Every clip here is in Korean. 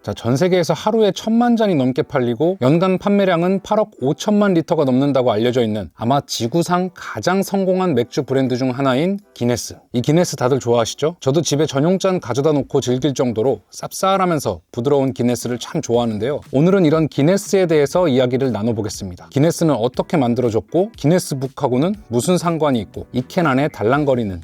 자, 전 세계에서 하루에 1000만 잔이 넘게 팔리고 연간 판매량은 8억 5천만 리터가 넘는다고 알려져 있는 아마 지구상 가장 성공한 맥주 브랜드 중 하나인 기네스. 이 기네스 다들 좋아하시죠? 저도 집에 전용잔 가져다 놓고 즐길 정도로 쌉쌀하면서 부드러운 기네스를 참 좋아하는데요. 오늘은 이런 기네스에 대해서 이야기를 나눠보겠습니다. 기네스는 어떻게 만들어졌고 기네스북하고는 무슨 상관이 있고 이 캔 안에 달랑거리는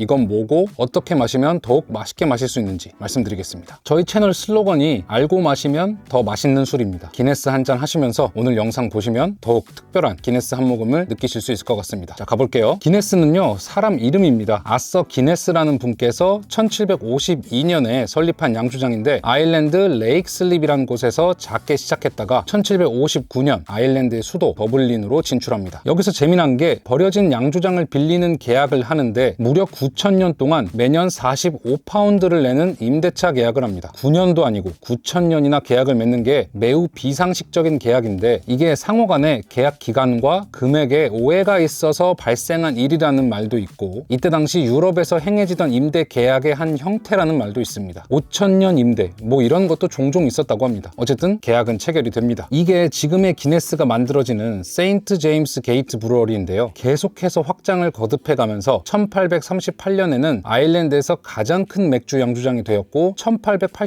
이건 뭐고 어떻게 마시면 더욱 맛있게 마실 수 있는지 말씀드리겠습니다. 저희 채널 슬로건이 알고 마시면 더 맛있는 술입니다. 기네스 한 잔 하시면서 오늘 영상 보시면 더욱 특별한 기네스 한 모금을 느끼실 수 있을 것 같습니다. 자, 가볼게요. 기네스는요, 사람 이름입니다. 아서 기네스라는 분께서 1752년에 설립한 양주장인데 아일랜드 레이크 슬립이라는 곳에서 작게 시작했다가 1759년 아일랜드의 수도 더블린으로 진출합니다. 여기서 재미난 게 버려진 양주장을 빌리는 계약을 하는데 무려 9,000년 동안 매년 45파운드를 내는 임대차 계약을 합니다. 9년도 아니고 9,000년이나 계약을 맺는 게 매우 비상식적인 계약인데 이게 상호 간의 계약 기간과 금액에 오해가 있어서 발생한 일이라는 말도 있고 이때 당시 유럽에서 행해지던 임대 계약의 한 형태라는 말도 있습니다. 5,000년 임대 뭐 이런 것도 종종 있었다고 합니다. 어쨌든 계약은 체결이 됩니다. 이게 지금의 기네스가 만들어지는 세인트 제임스 게이트 브루어리인데요. 계속해서 확장을 거듭해가면서 1838년에는 아일랜드에서 가장 큰 맥주 양주장이 되었고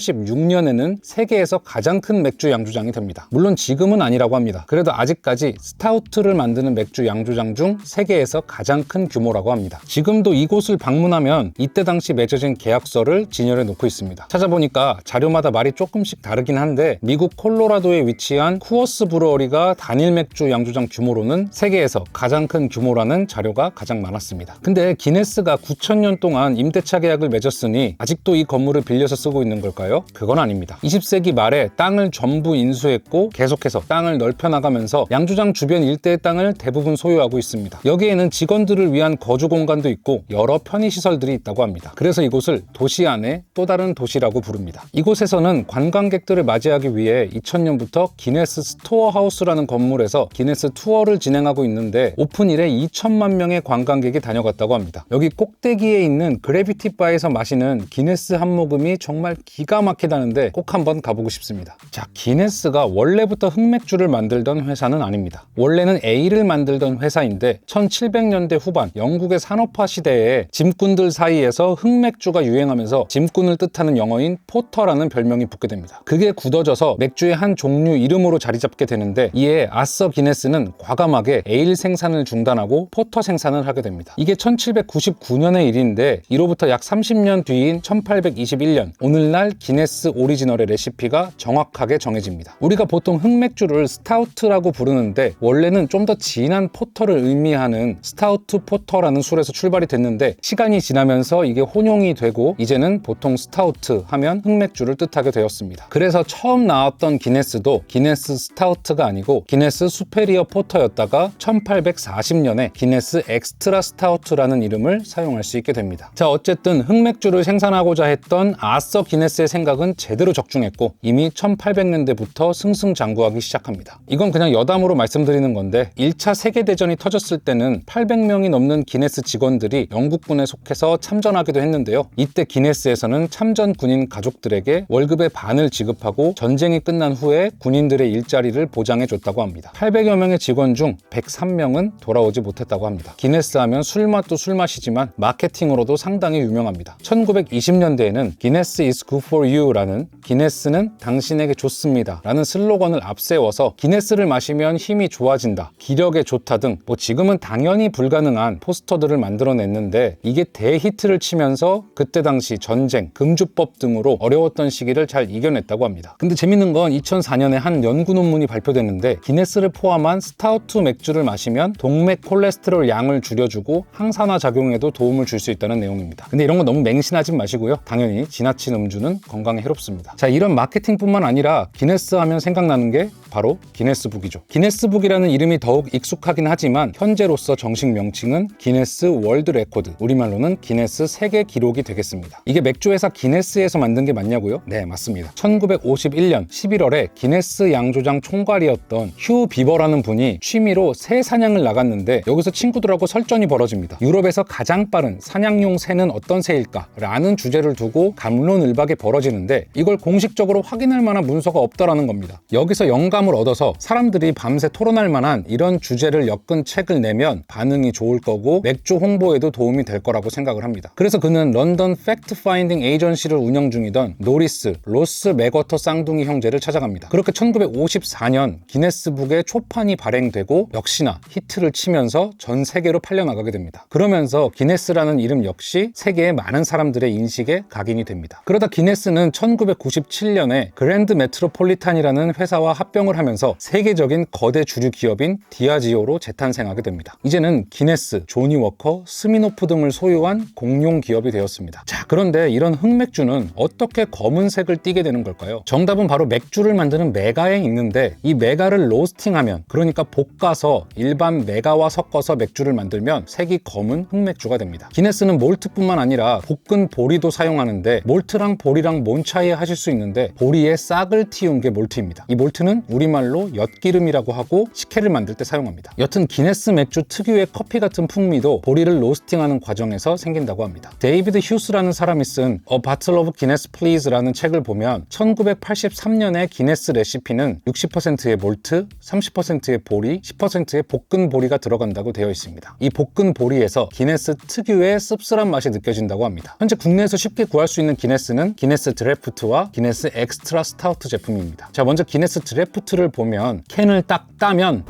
1886년에는 세계에서 가장 큰 맥주 양주장이 됩니다. 물론 지금은 아니라고 합니다. 그래도 아직까지 스타우트를 만드는 맥주 양주장 중 세계에서 가장 큰 규모라고 합니다. 지금도 이곳을 방문하면 이때 당시 맺어진 계약서를 진열해 놓고 있습니다. 찾아보니까 자료마다 말이 조금씩 다르긴 한데 미국 콜로라도에 위치한 쿠어스 브루어리가 단일 맥주 양주장 규모로는 세계에서 가장 큰 규모라는 자료가 가장 많았습니다. 근데 기네스가 9,000년 동안 임대차 계약을 맺었으니 아직도 이 건물을 빌려서 쓰고 있는 걸까요? 그건 아닙니다. 20세기 말에 땅을 전부 인수했고 계속해서 땅을 넓혀나가면서 양주장 주변 일대의 땅을 대부분 소유하고 있습니다. 여기에는 직원들을 위한 거주 공간도 있고 여러 편의시설들이 있다고 합니다. 그래서 이곳을 도시 안에 또 다른 도시라고 부릅니다. 이곳에서는 관광객들을 맞이하기 위해 2000년부터 기네스 스토어 하우스라는 건물에서 기네스 투어를 진행하고 있는데 오픈 이래 2천만 명의 관광객이 다녀갔다고 합니다. 여기 꼭대기에 있는 그래비티 바에서 마시는 기네스 한 모금이 정말 기가 막히다는데 꼭 한번 가보고 싶습니다. 자, 기네스가 원래부터 흑맥주를 만들던 회사는 아닙니다. 원래는 에일을 만들던 회사인데 1700년대 후반 영국의 산업화 시대에 짐꾼들 사이에서 흑맥주가 유행하면서 짐꾼을 뜻하는 영어인 포터라는 별명이 붙게 됩니다. 그게 굳어져서 맥주의 한 종류 이름으로 자리 잡게 되는데 이에 아서 기네스는 과감하게 에일 생산을 중단하고 포터 생산을 하게 됩니다. 이게 1799년의 일인데 이로부터 약 30년 뒤인 1821년 오늘날 기네스 오리지널의 레시피가 정확하게 정해집니다. 우리가 보통 흑맥주를 스타우트라고 부르는데 원래는 좀 더 진한 포터를 의미하는 스타우트 포터라는 술에서 출발이 됐는데 시간이 지나면서 이게 혼용이 되고 이제는 보통 스타우트 하면 흑맥주를 뜻하게 되었습니다. 그래서 처음 나왔던 기네스도 기네스 스타우트가 아니고 기네스 수페리어 포터였다가 1840년에 기네스 엑스트라 스타우트라는 이름을 사용할 수 있게 됩니다. 자, 어쨌든 흑맥주를 생산하고자 했던 아서 기네스의 생각은 제대로 적중했고 이미 1800년대부터 승승장구하기 시작합니다. 이건 그냥 여담으로 말씀드리는 건데 1차 세계대전이 터졌을 때는 800명이 넘는 기네스 직원들이 영국군에 속해서 참전하기도 했는데요. 이때 기네스에서는 참전 군인 가족들에게 월급의 반을 지급하고 전쟁이 끝난 후에 군인들의 일자리를 보장해줬다고 합니다. 800여 명의 직원 중 103명은 돌아오지 못했다고 합니다. 기네스 하면 술맛도 술맛이지만 마케팅으로도 상당히 유명합니다. 1920년대에는 기네스 is good for you 라는 기네스는 당신에게 좋습니다 라는 슬로건을 앞세워서 기네스를 마시면 힘이 좋아진다, 기력에 좋다 등 뭐 지금은 당연히 불가능한 포스터들을 만들어냈는데 이게 대히트를 치면서 그때 당시 전쟁, 금주법 등으로 어려웠던 시기를 잘 이겨냈다고 합니다. 근데 재밌는 건 2004년에 한 연구 논문이 발표됐는데 기네스를 포함한 스타우트 맥주를 마시면 동맥 콜레스테롤 양을 줄여주고 항산화 작용에도 도움을 줄 수 있다는 내용입니다. 근데 이런 거 너무 맹신하지 마시고요. 당연히 지나친 음주는 건강에 해롭습니다. 자, 이런 마케팅뿐만 아니라 기네스 하면 생각나는 게 바로 기네스북이죠. 기네스북이라는 이름이 더욱 익숙하긴 하지만 현재로서 정식 명칭은 기네스 월드 레코드, 우리말로는 기네스 세계 기록이 되겠습니다. 이게 맥주 회사 기네스에서 만든 게 맞냐고요? 네, 맞습니다. 1951년 11월에 기네스 양조장 총괄이었던 휴 비버라는 분이 취미로 새 사냥을 나갔는데 여기서 친구들하고 설전이 벌어집니다. 유럽에서 가장 빠른 사냥용 새는 어떤 새일까? 라는 주제를 두고 갑론을박이 벌어지는데 이걸 공식적으로 확인할 만한 문서가 없다라는 겁니다. 여기서 영감을 얻어서 사람들이 밤새 토론할 만한 이런 주제를 엮은 책을 내면 반응이 좋을 거고 맥주 홍보에도 도움이 될 거라고 생각을 합니다. 그래서 그는 런던 팩트 파인딩 에이전시를 운영 중이던 노리스, 로스 맥워터 쌍둥이 형제를 찾아갑니다. 그렇게 1954년 기네스북의 초판이 발행되고 역시나 히트를 치면서 전 세계로 팔려나가게 됩니다. 그러면서 기네스라는 이름 역시 세계의 많은 사람들의 인식에 각인이 됩니다. 그러다 기네스는 1997년에 그랜드 메트로폴리탄이라는 회사와 합병을 하면서 세계적인 거대 주류 기업인 디아지오로 재탄생하게 됩니다. 이제는 기네스, 조니 워커, 스미노프 등을 소유한 공룡 기업이 되었습니다. 자, 그런데 이런 흑맥주는 어떻게 검은색을 띠게 되는 걸까요? 정답은 바로 맥주를 만드는 메가에 있는데 이 메가를 로스팅하면, 그러니까 볶아서 일반 메가와 섞어서 맥주를 만들면 색이 검은 흑맥주가 됩니다. 기네스는 몰트뿐만 아니라 볶은 보리도 사용하는데 몰트랑 보리랑 뭔 차이 하실 수 있는데 보리에 싹을 틔운 게 몰트입니다. 이 몰트는 우리말로 엿기름이라고 하고 식혜를 만들 때 사용합니다. 여튼 기네스 맥주 특유의 커피 같은 풍미도 보리를 로스팅하는 과정에서 생긴다고 합니다. 데이비드 휴스라는 사람이 쓴 A Bottle of Guinness Please라는 책을 보면 1983년에 기네스 레시피는 60%의 몰트, 30%의 보리, 10%의 볶은 보리가 들어간다고 되어 있습니다. 이 볶은 보리에서 기네스 특유의 씁쓸한 맛이 느껴진다고 합니다. 현재 국내에서 쉽게 구할 수 있는 기네스는 기네스 드래프트와 기네스 엑스트라 스타우트 제품입니다. 자, 먼저 기네스 드래프트를 보면 캔을 딱 따면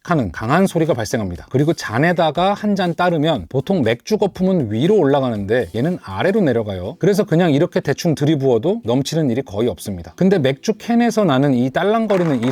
하는 강한 소리가 발생합니다. 그리고 잔에다가 한 잔 따르면 보통 맥주 거품은 위로 올라가는데 얘는 아래로 내려가요. 그래서 그냥 이렇게 대충 들이부어도 넘치는 일이 거의 없습니다. 근데 맥주 캔에서 나는 이 딸랑거리는 이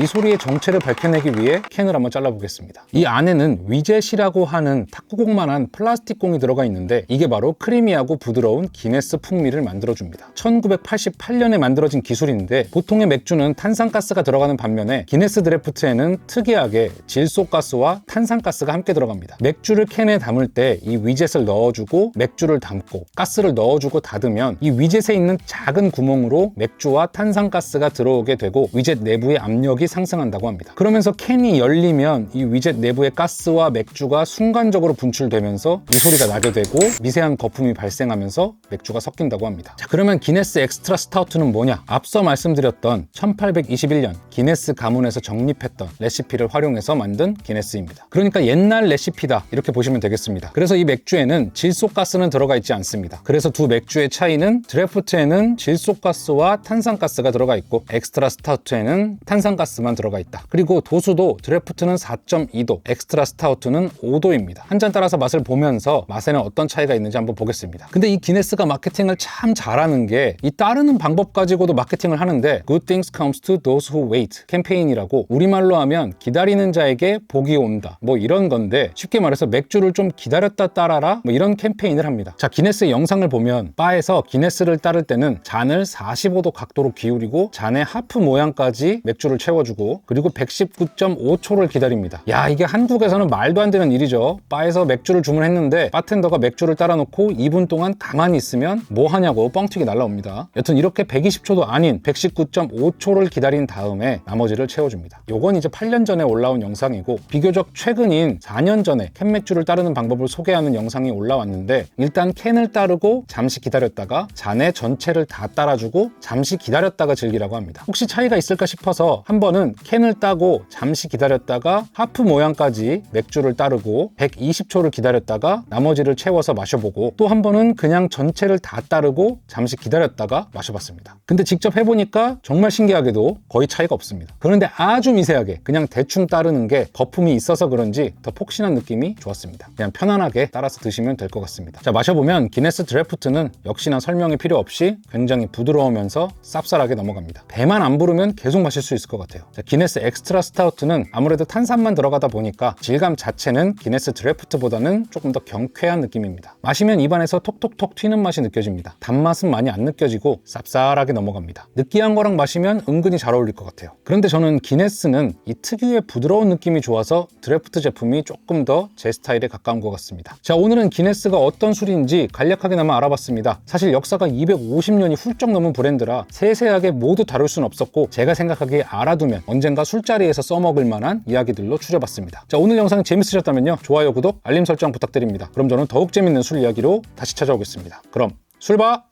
소리의 정체를 밝혀내기 위해 캔을 한번 잘라보겠습니다. 이 안에는 위젯이라고 하는 탁구공만한 플라스틱 공이 들어가 있는데 이게 바로 크리미하고 부드러운 기네스 풍미를 만들어줍니다. 1988년에 만들어진 기술인데 보통의 맥주는 탄산가스가 들어가는 반면에 기네스 드래프트에는 특이하게 질소가스와 탄산가스가 함께 들어갑니다. 맥주를 캔에 담을 때 이 위젯을 넣어주고 맥주를 담고 가스를 넣어주고 닫으면 이 위젯에 있는 작은 구멍으로 맥주와 탄산가스가 들어오게 되고 위젯 내부의 압력이 상승한다고 합니다. 그러면서 캔이 열리면 이 위젯 내부의 가스와 맥주가 순간적으로 분출되면서 이 소리가 나게 되고 미세한 거품이 발생하면서 맥주가 섞인다고 합니다. 자, 그러면 기네스 엑스트라 스타우트는 뭐냐? 앞서 말씀드렸던 1821년 기네스 가문에서 정립했던 레시피를 활용해서 만든 기네스입니다. 그러니까 옛날 레시피다 이렇게 보시면 되겠습니다. 그래서 이 맥주에는 질소가스는 들어가 있지 않습니다. 그래서 두 맥주의 차이는 드래프트에는 질소가스와 탄산가스가 들어가 있고 엑스트라 스타우트에는 탄산가스만 들어가 있다. 그리고 도수도 드래프트는 4.2도, 엑스트라 스타우트는 5도입니다. 한 잔 따라서 맛을 보면서 맛에는 어떤 차이가 있는지 한번 보겠습니다. 근데 이 기네스가 마케팅을 참 잘하는 게 이 따르는 방법 가지고도 마케팅을 하는데 Good things comes to those who wait 캠페인이라고, 우리말로 하면 기다리는 자에게 복이 온다 뭐 이런 건데, 쉽게 말해서 맥주를 좀 기다렸다 따라라 뭐 이런 캠페인을 합니다. 자, 기네스의 영상을 보면 바에서 기네스를 따를 때는 잔을 45도 각도로 기울이고 잔의 하프 모양까지 맥주를 채워주고 그리고 119.5초를 기다립니다. 야, 이게 한국에서는 말도 안 되는 일이죠. 바에서 맥주를 주문했는데 바텐더가 맥주를 따라놓고 2분 동안 가만히 있으면 뭐 하냐고 뻥튀기 날라옵니다. 여튼 이렇게 120초도 아닌 119.5초를 기다린 다음에 나머지를 채워줍니다. 요건 이제 8년 전에 올라온 영상이고 비교적 최근인 4년 전에 캔맥주를 따르는 방법을 소개하는 영상이 올라왔는데, 일단 캔을 따르고 잠시 기다렸다가 잔의 전체를 다 따라주고 잠시 기다렸다가 즐기라고 합니다. 혹시 차이가 있을까 싶어서 한 번은 캔을 따고 잠시 기다렸다가 하프 모양까지 맥주를 따르고 120초를 기다렸다가 나머지를 채워서 마셔보고, 또 한 번은 그냥 전체를 다 따르고 잠시 기다렸다가 마셔봤습니다. 근데 직접 해보니까 정말 신기하게도 거의 차이가 없습니다. 그런데 아주 미세하게 그냥 대충 따르는 먹는 게 거품이 있어서 그런지 더 폭신한 느낌이 좋았습니다. 그냥 편안하게 따라서 드시면 될 것 같습니다. 자, 마셔보면 기네스 드래프트는 역시나 설명이 필요 없이 굉장히 부드러우면서 쌉쌀하게 넘어갑니다. 배만 안 부르면 계속 마실 수 있을 것 같아요. 자, 기네스 엑스트라 스타우트는 아무래도 탄산만 들어가다 보니까 질감 자체는 기네스 드래프트보다는 조금 더 경쾌한 느낌입니다. 마시면 입안에서 톡톡톡 튀는 맛이 느껴집니다. 단맛은 많이 안 느껴지고 쌉쌀하게 넘어갑니다. 느끼한 거랑 마시면 은근히 잘 어울릴 것 같아요. 그런데 저는 기네스는 이 특유의 부드러운 느낌이 좋아서 드래프트 제품이 조금 더 제 스타일에 가까운 것 같습니다. 자, 오늘은 기네스가 어떤 술인지 간략하게나마 알아봤습니다. 사실 역사가 250년이 훌쩍 넘은 브랜드라 세세하게 모두 다룰 순 없었고 제가 생각하기에 알아두면 언젠가 술자리에서 써먹을 만한 이야기들로 추려봤습니다. 자, 오늘 영상 재밌으셨다면요, 좋아요, 구독, 알림 설정 부탁드립니다. 그럼 저는 더욱 재밌는 술 이야기로 다시 찾아오겠습니다. 그럼 술 봐!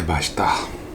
맛있다.